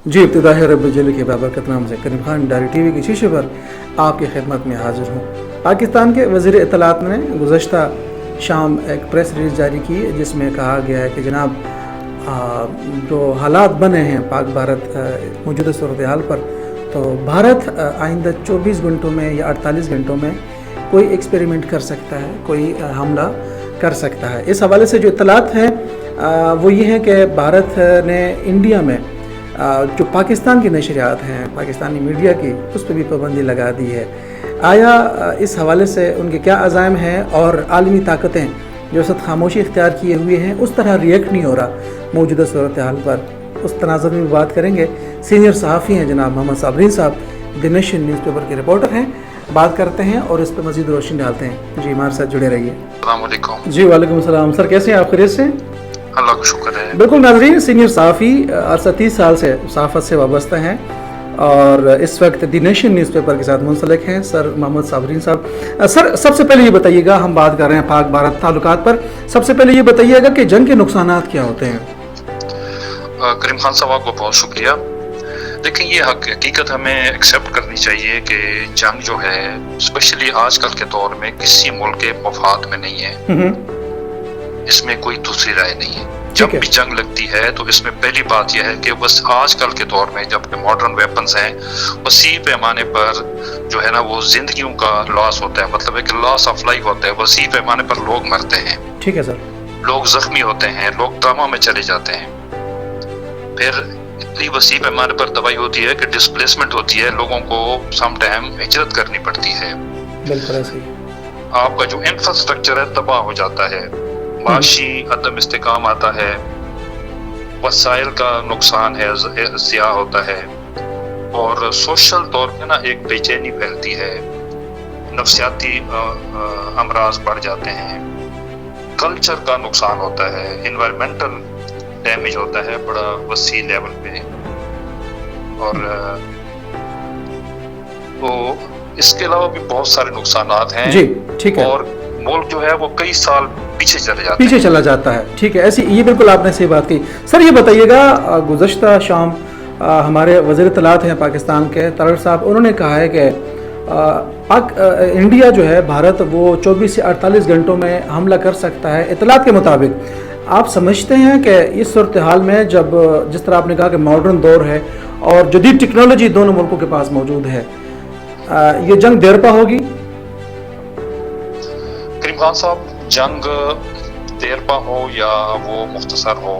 जी इब्तिदाई रब्बिल जल्ल के बाबरकत नाम से करीम खान डायरी टीवी की शीशे पर आपकी खिदमत में हाजिर हूँ। पाकिस्तान के वज़ीर इत्तलात ने गुज़श्ता शाम एक प्रेस रिलीज़ जारी की जिसमें कहा गया है कि जनाब जो हालात बने हैं पाक भारत मौजूदा सूरत हाल पर, तो भारत आइंदा 24 घंटों में या 48 घंटों में कोई एक्सपेरिमेंट कर सकता है, कोई हमला कर सकता है। इस हवाले से जो इत्तलात हैं वो ये हैं कि भारत ने इंडिया में जो पाकिस्तान की नशरियात हैं, पाकिस्तानी मीडिया की, उस पर भी पाबंदी लगा दी है। आया इस हवाले से उनके क्या अज़ाइम हैं और आलमी ताकतें जो सख्त खामोशी इख्तियार किए हुए हैं उस तरह रिएक्ट नहीं हो रहा मौजूदा सूरत हाल पर, उस तनाज़ुर में भी बात करेंगे। सीनियर सहाफ़ी हैं जनाब मोहम्मद साबरीन साहब, द नेशन न्यूज़पेपर के रिपोर्टर हैं, बात करते हैं और इस पर मज़ीद रोशनी डालते हैं। जी हमारे साथ जुड़े रहिए। अस्सलाम वालेकुम। जी वालेकुम सलाम। सर कैसे हैं आप? खैरियत से? अल्लाह का शुक्र है। बिल्कुल नाज़रीन, सीनियर सहाफ़ी 30 साल से सहाफ़त से वाबस्ता हैं और इस वक्त द नेशन न्यूज़पेपर के साथ मुंसलिक हैं सर मोहम्मद साबरीन साहब। सर सबसे पहले ये बताइएगा, हम बात कर रहे हैं पाक भारत ताल्लुकात पर, सबसे पहले ये बताइएगा कि जंग के नुकसानात क्या होते हैं? करीम खान साहब आपको बहुत शुक्रिया। लेकिन ये हकीकत हमें एक्सेप्ट करनी चाहिए कि जंग जो है स्पेशली आजकल के दौर में किसी मुल्क के मफाद में नहीं है, इसमें कोई दूसरी राय नहीं है। जब भी जंग लगती है तो इसमें पहली बात यह है कि बस आजकल के दौर में जब मॉडर्न वेपन्स हैं वसी पैमाने पर जो है ना वो जिंदगियों का लॉस होता है, मतलब है कि लॉस ऑफ लाइफ होता है, वसी पैमाने पर लोग मरते हैं। ठीक है सर। लोग जख्मी होते हैं, लोग ट्रामा में चले जाते हैं। फिर इतनी वसी पैमाने पर दवाई होती है कि डिस्प्लेसमेंट होती है, लोगों को सम टाइम हिजरत करनी पड़ती है। बिल्कुल ऐसे ही। आपका जो इंफ्रास्ट्रक्चर है तबाह हो जाता है, माशी अदम इस्तेकाम आता है, वसाइल का नुकसान है, ज़िया होता है, और सोशल तौर पे ना एक बेचैनी फैलती है, नफ्सियाती अमराज बढ़ जाते हैं, कल्चर का नुकसान होता है, एनवायरमेंटल डैमेज होता है बड़ा वसी लेवल पे। और तो इसके अलावा भी बहुत सारे नुकसानात हैं। जी ठीक है। और मुल्क जो है वो कई साल पीछे चला जाता है। ठीक है, ऐसी ये बिल्कुल आपने सही बात की। सर ये बताइएगा, गुज़श्ता शाम हमारे वज़ीर इत्तलात हैं पाकिस्तान के तलर साहब, उन्होंने कहा है कि इंडिया जो है भारत वो 24 से 48 घंटों में हमला कर सकता है इत्तलात के मुताबिक। आप समझते हैं कि इस सूरत हाल में जब जिस तरह आपने कहा कि मॉडर्न दौर है और जदीद टेक्नोलॉजी दोनों मुल्कों के पास मौजूद है, ये जंग देरपा होगी? करीम खान साहब, जंग देरपा हो या वो मुख्तसर हो,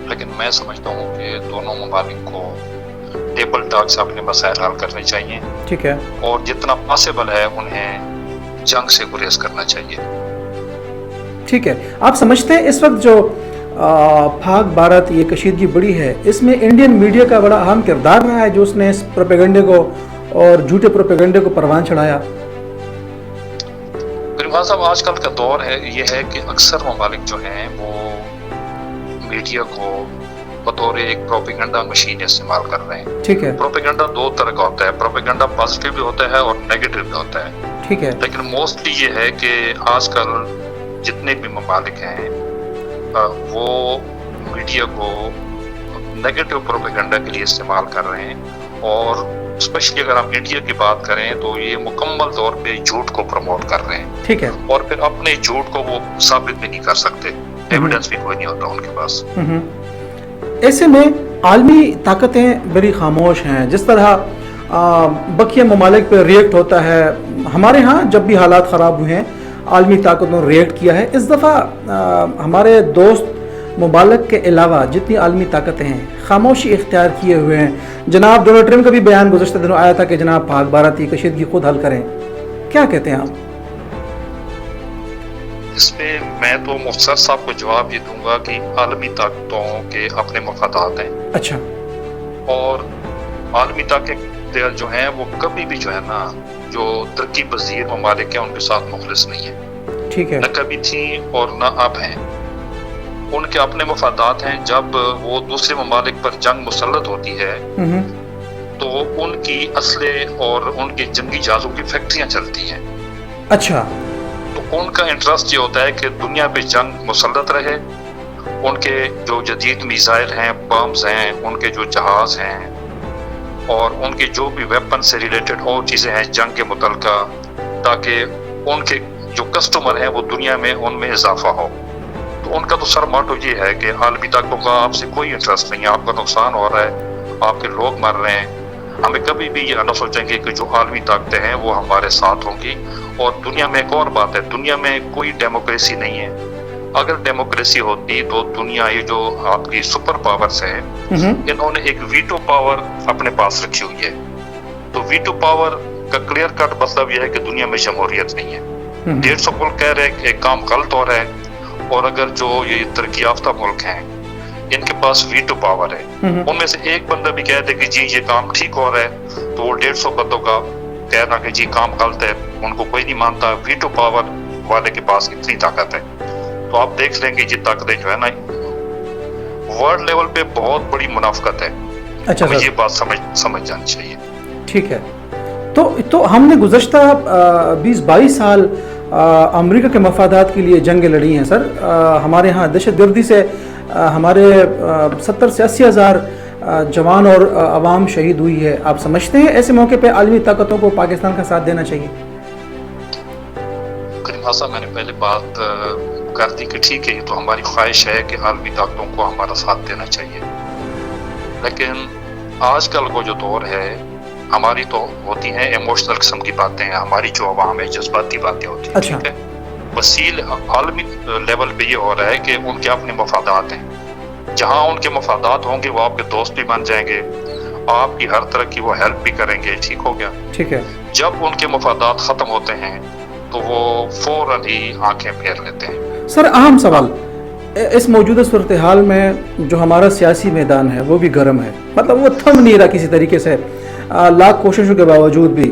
लेकिन मैं समझता हूँ कि दोनों ममालिक को टेबल टॉक से अपने मसाइल हल करने चाहिए। ठीक है। और जितना पॉसिबल है उन्हें जंग से गुरेज करना चाहिए। ठीक है। आप समझते हैं इस वक्त जो पाक भारत ये कशीदगी बड़ी है, इसमें इंडियन मीडिया का बड़ा अहम किरदार रहा है जो उसने इस प्रोपेगेंडे को और झूठे प्रोपेगेंडे को परवान चढ़ाया? करीम साहब, आजकल का दौर है ये है कि अक्सर ममालिक जो हैं वो मीडिया को बतौर एक प्रोपेगेंडा मशीन इस्तेमाल कर रहे हैं। ठीक है। प्रोपेगेंडा दो तरह का होता है, प्रोपेगेंडा पॉजिटिव भी होता है और नेगेटिव भी होता है। ठीक है। लेकिन मोस्टली ये है कि आजकल जितने भी ममालिक हैं वो मीडिया को नेगेटिव प्रोपेगेंडा के लिए इस्तेमाल कर रहे हैं, और स्पेशली अगर हम इंडिया की बात करें तो ये मुकम्मल तौर पे झूठ को प्रमोट कर रहे हैं। ठीक है। और फिर अपने झूठ को वो साबित भी नहीं कर सकते, एविडेंस भी कोई नहीं होता उनके पास। ऐसे में आलमी ताकतें बड़ी खामोश हैं। जिस तरह बकिया ममालिक पर रिएक्ट होता है, हमारे यहाँ जब भी हालात ख़राब हुए हैं आलमी ताकतों ने रिएक्ट किया है। इस दफ़ा हमारे दोस्त मुबालक के अलावा जितनी आलमी ताकतें हैं खामोशी इख्तियार किए हुए हैं। जनाब डोनाल्ड ट्रम्प का भी बयान गुज़श्ता दिनों आया था कि जनाब पाक भारत की कशीदगी खुद हल करें। क्या कहते हैं आप? इसमें मैं तो मुख्तसर साहब को जवाब ये दूंगा कि आलमी ताकतों के अपने मफादात हैं। अच्छा। और आलमी ताकत जो हैं वो कभी भी जो है ना जो तरक्की पजीर ममालिक हैं उनके साथ मुखलिस नहीं है। ठीक है। न कभी थी और न अब हैं। उनके अपने मफादात हैं। जब वो दूसरे ममालिक पर जंग मुसल्लत होती है तो उनकी असले और उनके जंगी जहाजों की फैक्ट्रियां चलती हैं। अच्छा। तो उनका इंटरेस्ट ये होता है कि दुनिया पे जंग मुसल्लत रहे, उनके जो जदीद मिसाइल हैं, बम्स हैं, उनके जो जहाज हैं اور ان کے جو بھی ویپن سے ریلیٹڈ اور چیزیں ہیں جنگ کے متعلقہ، تاکہ ان کے جو کسٹمر ہیں وہ دنیا میں ان میں اضافہ ہو. تو ان کا تو سر ماٹو یہ ہے کہ عالمی طاقتوں کا آپ سے کوئی انٹرسٹ نہیں ہے، آپ کا نقصان ہو رہا ہے، آپ کے لوگ مر رہے ہیں. ہمیں کبھی بھی یہ نہ سوچیں گے کہ جو عالمی طاقتیں ہیں وہ ہمارے ساتھ ہوں گی. اور دنیا میں ایک اور بات ہے، دنیا میں کوئی ڈیموکریسی نہیں ہے. اگر ڈیموکریسی ہوتی تو دنیا یہ جو آپ کی سپر پاورز ہیں انہوں نے ایک ویٹو پاور اپنے پاس رکھی ہوئی ہے. تو ویٹو پاور کا کلیئر کٹ مطلب یہ ہے کہ دنیا میں جمہوریت نہیں ہے. 150 ملک کہہ رہے ہیں کہ ایک کام غلط ہو رہا ہے، اور اگر جو یہ ترقی یافتہ ملک ہیں ان کے پاس ویٹو پاور ہے، ان میں سے ایک بندہ بھی کہہ دے کہ جی یہ کام ٹھیک ہو رہا ہے تو وہ 150 بندوں کا کہنا کہ جی کام غلط ہے ان کو کوئی نہیں مانتا. ویٹو پاور والے کے پاس اتنی طاقت ہے. تو آپ دیکھ لیں گے یہ طاقتیں جو ہے نا ورلڈ لیول پہ بہت بڑی منافقت ہے. اچھا ہمیں یہ بات سمجھ جانی چاہیے. ٹھیک ہے. تو ہم نے گزشتہ 20-22 سال امریکہ کے مفادات کے لیے جنگیں لڑی ہیں سر. ہمارے ہاں دہشت گردی سے ہمارے 70 سے 80 ہزار جوان اور عوام شہید ہوئی ہے. آپ سمجھتے ہیں ایسے موقع پہ عالمی طاقتوں کو پاکستان کا ساتھ دینا چاہیے؟ کریم خان صاحب، میں نے پہلے بات کر دی کہ ٹھیک ہے یہ تو ہماری خواہش ہے کہ عالمی طاقتوں کو ہمارا ساتھ دینا چاہیے، لیکن آج کل کو جو دور ہے ہماری تو ہوتی ہیں ایموشنل قسم کی باتیں، ہماری جو عوام ہے جذباتی باتیں ہوتی ہیں. ٹھیک ہے، وسیل عالمی لیول پہ یہ ہو رہا ہے کہ ان کے اپنے مفادات ہیں. جہاں ان کے مفادات ہوں گے وہ آپ کے دوست بھی بن جائیں گے، آپ کی ہر طرح کی وہ ہیلپ بھی کریں گے. ٹھیک ہو گیا. ٹھیک ہے. جب ان کے مفادات ختم ہوتے ہیں تو وہ فوراً ہی آنکھیں پھیر لیتے ہیں. سر اہم سوال، اس موجودہ صورتحال میں جو ہمارا سیاسی میدان ہے وہ بھی گرم ہے، مطلب وہ تھم نہیں رہا کسی طریقے سے. لاکھ کوششوں کے باوجود بھی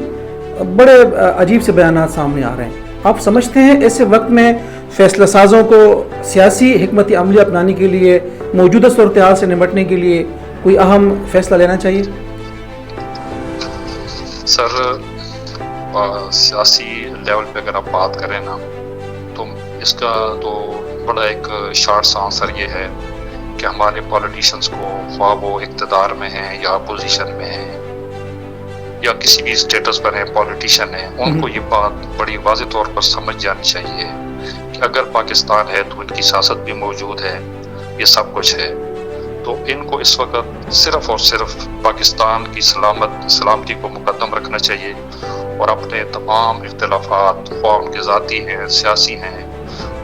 بڑے عجیب سے بیانات سامنے آ رہے ہیں. آپ سمجھتے ہیں ایسے وقت میں فیصلہ سازوں کو سیاسی حکمت عملی اپنانے کے لیے، موجودہ صورتحال سے نمٹنے کے لیے کوئی اہم فیصلہ لینا چاہیے؟ سر سیاسی لیول پہ اگر آپ بات کریں نا تو اس کا تو بڑا ایک شارٹ سا آنسر یہ ہے کہ ہمارے پولیٹیشنز کو، خواہ وہ اقتدار میں ہیں یا اپوزیشن میں ہیں یا کسی بھی اسٹیٹس پر ہیں پولیٹیشین ہیں، ان کو یہ بات بڑی واضح طور پر سمجھ جانی چاہیے کہ اگر پاکستان ہے تو ان کی سیاست بھی موجود ہے، یہ سب کچھ ہے. تو ان کو اس وقت صرف اور صرف پاکستان کی سلامتی کو مقدم رکھنا چاہیے اور اپنے تمام اختلافات، خواہ ان کے ذاتی ہیں سیاسی ہیں،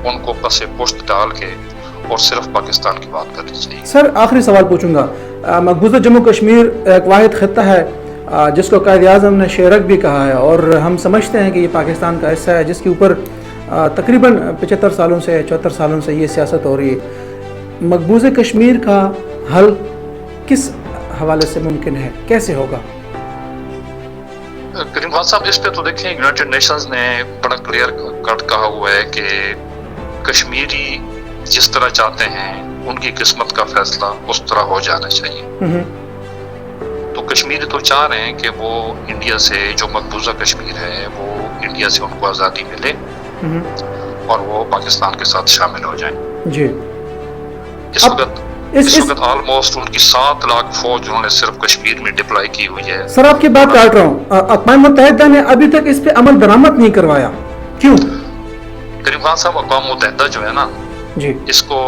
ان کو پس پشت ڈال کے اور صرف پاکستان کی بات کرنی چاہیے. سر آخری سوال پوچھوں گا. مقبوضہ جموں کشمیر ایک واحد خطہ ہے جس کو قائد اعظم نے شیرک بھی کہا ہے، اور ہم سمجھتے ہیں کہ یہ پاکستان کا حصہ ہے جس کے اوپر تقریباً 75 سالوں سے 74 سالوں سے یہ سیاست ہو رہی ہے. مقبوضہ کشمیر کا حل کس حوالے سے ممکن ہے، کیسے ہوگا؟ کریم خان صاحب، اس پہ تو دیکھیں یونائٹڈ نیشنز نے بڑا کلیئر کٹ کہا ہوا ہے کہ کشمیری جس طرح چاہتے ہیں ان کی قسمت کا فیصلہ اس طرح ہو جانا چاہیے. تو کشمیری تو چاہ رہے ہیں کہ وہ انڈیا سے، جو مقبوضہ کشمیر ہے وہ انڈیا سے ان کو آزادی ملے اور وہ پاکستان کے ساتھ شامل ہو جائیں. جی. اس وقت آلموسٹ ان کی 7 لاکھ فوج انہوں نے صرف کشمیر میں ڈپلائی کی ہوئی ہے. سر آپ کی بات کاٹ رہا ہوں، اقوام متحدہ نے ابھی تک اس پہ عمل درآمد نہیں کروایا، کیوں؟ کریم خان صاحب، اقوام متحدہ جو ہے نا جی، اس کو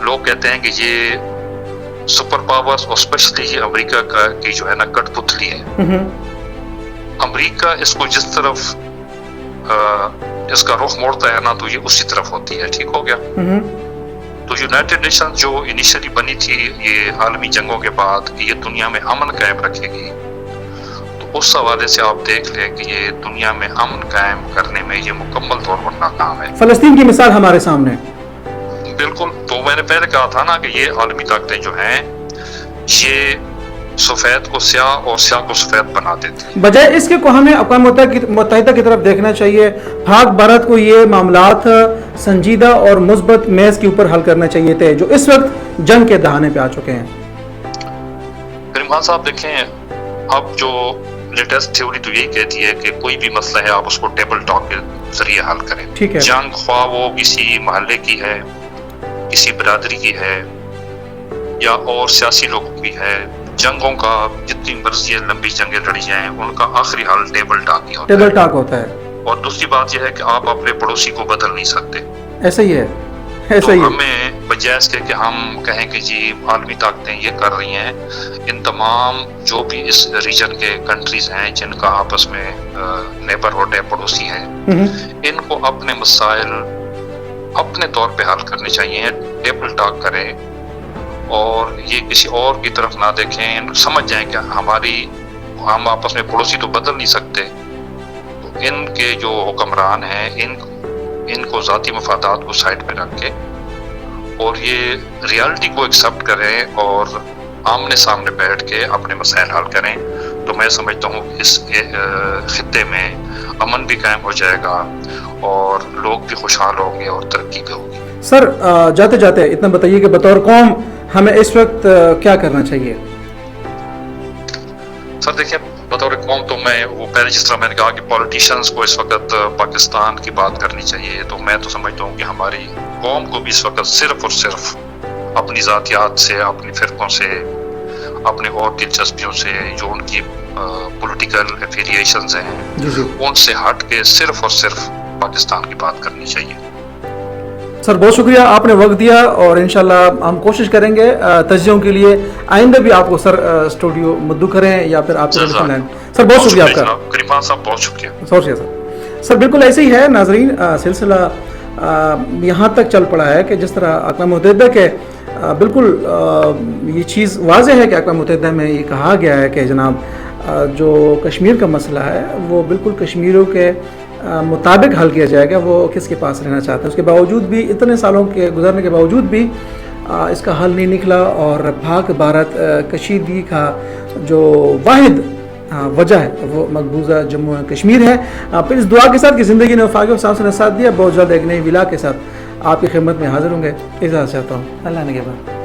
لوگ کہتے ہیں کہ یہ سپر پاورز اور اسپیشلی یہ امریکہ کی جو ہے نا کٹ پتلی ہے. امریکہ اس کو جس طرف اس کا رخ موڑتا ہے نا تو یہ اسی طرف ہوتی ہے. ٹھیک ہو گیا. تو یونائٹڈ نیشن جو انیشلی بنی تھی یہ عالمی جنگوں کے بعد کہ یہ دنیا میں امن قائم رکھے گی، تو اس حوالے سے آپ دیکھ لیں کہ یہ دنیا میں امن قائم کرنے میں یہ مکمل طور پر ناکام ہے. فلسطین کی مثال ہمارے سامنے. بالکل. تو میں نے پہلے کہا تھا نا کہ یہ عالمی طاقتیں جو ہیں یہ سفید کو سیاہ اور سیاہ کو سفید بنا دیتے ہیں. بجائے اس کے کو ہمیں اقوام متحدہ کی طرف دیکھنا چاہیے. پاک بھارت کو یہ معاملات سنجیدہ اور مثبت میز کے اوپر حل کرنا چاہیے تھے جو اس وقت جنگ کے دہانے پہ آ چکے ہیں. کریم خان صاحب دیکھیں، اب جو لیٹسٹ تھیوری تو یہی کہتی ہے کہ کوئی بھی مسئلہ ہے آپ اس کو ٹیبل ٹاک کے ذریعے حل کریں. ٹھیک ہے. جنگ خواہ وہ کسی محلے کی ہے، کسی برادری کی ہے یا اور سیاسی لوگوں کی ہے जंगों का जितनी मर्जी लंबी जंगें लड़ी जाएं उनका आखिरी हाल टेबल टॉक ही होता टेबल है। टॉक होता है। और दूसरी बात यह है कि आप अपने पड़ोसी को बदल नहीं सकते। ऐसा ही है, ऐसा तो ही है। हमें बजाय इसके कि हम कहें कि जी आलमी ताकतें ये कर रही हैं, इन तमाम जो भी इस रीजन के कंट्रीज हैं जिनका आपस में नेबरहुड है, पड़ोसी हैं, इनको अपने मसाइल अपने तौर पे हल करने चाहिए। टेबल टॉक करें और ये किसी और की तरफ ना देखें, समझ जाएं कि हम आपस में पड़ोसी तो बदल नहीं सकते। तो इनके जो हुक्मरान हैं इनको ज़ाती मफादात को साइड पे रख के और ये रियलिटी को एक्सेप्ट करें और आमने सामने बैठ के अपने मसाइल हल करें, तो मैं समझता हूँ इस खित्ते में अमन भी कायम हो जाएगा और लोग भी खुशहाल होंगे और तरक्की भी होगी। सर जाते जाते इतना बताइए कि बतौर कौम हमें इस वक्त क्या करना चाहिए? सर देखिए, बतौर कौम तो मैं वो पहले जिस तरह मैंने कहा कि पॉलिटिशियंस को इस वक्त पाकिस्तान की बात करनी चाहिए, तो मैं तो समझता हूँ कि हमारी कौम को भी इस वक्त सिर्फ और सिर्फ अपनी ज़ातियात से, अपनी फ़िरक़ों से, अपने और दिलचस्पियों से, जो उनकी पॉलिटिकल एफिलिएशंस हैं उनसे हट के सिर्फ और सिर्फ पाकिस्तान की बात करनी चाहिए। सर बहुत शुक्रिया, आपने वक्त दिया और इंशाल्लाह हम कोशिश करेंगे तजज़ियों के लिए आइंदा भी आपको सर स्टूडियो मुद्दू करें या फिर आपको टेलीफोन लाइन। सर बहुत शुक्रिया आपका। करीम खान साहब बहुत शुक्रिया। सर बिल्कुल ऐसे ही है नाजरीन, सिलसिला यहाँ तक चल पड़ा है कि जिस तरह अक़वाम मुत्तहिदा के बिल्कुल ये चीज़ वाज़ेह है कि अक़वाम मुत्तहिदा में ये कहा गया है कि जनाब जो कश्मीर का मसला है वो बिल्कुल कश्मीरियों के मुताबिक हल किया जाएगा, वो किसके पास रहना चाहते हैं। उसके बावजूद भी, इतने सालों के गुजरने के बावजूद भी इसका हल नहीं निकला और पाक भारत कशीदगी का जो वाहिद वजह है वो मकबूजा जम्मू और कश्मीर है। फिर इस दुआ के साथ कि ज़िंदगी ने वफाक़ और साथ दिया, बहुत जल्द एक नई विला के साथ आपकी खिदमत में हाजिर होंगे। इजाज़त चाहता हूँ, अल्लाह ने के बाद।